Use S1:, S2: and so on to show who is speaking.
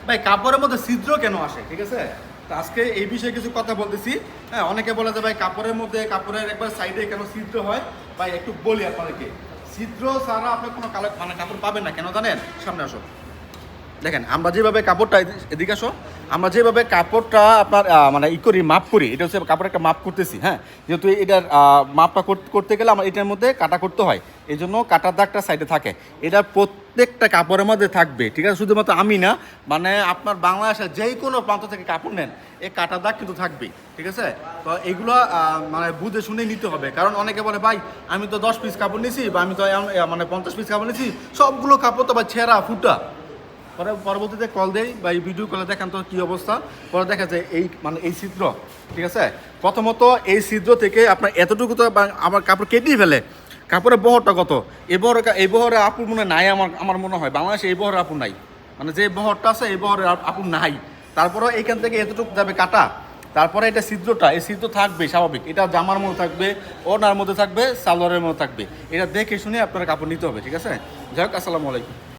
S1: ভাই কাপড়ের মধ্যে ছিদ্র কেন আসে, ঠিক আছে? তো আজকে এই বিষয়ে কিছু কথা বলতেছি। হ্যাঁ, অনেকে বলে যে ভাই কাপড়ের মধ্যে কাপড়ের একবার সাইডে কেন ছিদ্র হয়। ভাই একটু বলি আপনাদেরকে, ছিদ্র ছাড়া আপনি কোনো কালার মানে কাপড় পাবেন না। কেন জানেন? সামনে আসো। দেখেন আমরা যেভাবে কাপড়টা এদিকে আসো, আমরা যেভাবে কাপড়টা আপনার মানে করি মাপ করি, এটা হচ্ছে কাপড় একটা মাপ করতেছি। হ্যাঁ, যেহেতু এটার মাপটা করতে গেলে আমার এটার মধ্যে কাটা করতে হয়, এই জন্য কাটার দাগটা সাইডে থাকে। এটা প্রত্যেকটা কাপড়ের মধ্যে থাকবে, ঠিক আছে? শুধুমাত্র আমি না, মানে আপনার বাংলাদেশের যেই কোনো প্রান্ত থেকে কাপড় নেন, এই কাটার দাগ কিন্তু থাকবে, ঠিক আছে? তো এগুলো মানে বুঝে শুনে নিতে হবে। কারণ অনেকে বলে ভাই আমি তো 10 পিস কাপড় নিছি, বা আমি তো মানে 50 পিস কাপড় নিছি, সবগুলো কাপড় তো ভাই ছেঁড়া ফুটা। পরে পরবর্তীতে কল দেই বা এই ভিডিও কলে দেখান তো কী অবস্থা। পরে দেখা যায় এই মানে এই ছিদ্র, ঠিক আছে? প্রথমত এই ছিদ্র থেকে আপনার এতটুকু তো আমার কাপড় কেটেই ফেলে। কাপড়ের বহরটা কত, এই বহরে আপুর মনে নাই, আমার মনে হয় বাংলাদেশে এই বহরে আপুর নাই। মানে যে বহরটা আছে এই বহরে আপুর নাই। তারপরেও এইখান থেকে এতটুকু যাবে কাটা, তারপরে এটা ছিদ্রটা, এই ছিদ্র থাকবে স্বাভাবিক। এটা জামার মধ্যে থাকবে, ওড়নার মধ্যে থাকবে, সালোয়ারের মধ্যে থাকবে। এটা দেখে শুনে আপনার কাপড় নিতে হবে, ঠিক আছে? যাই হোক, আসসালামু আলাইকুম।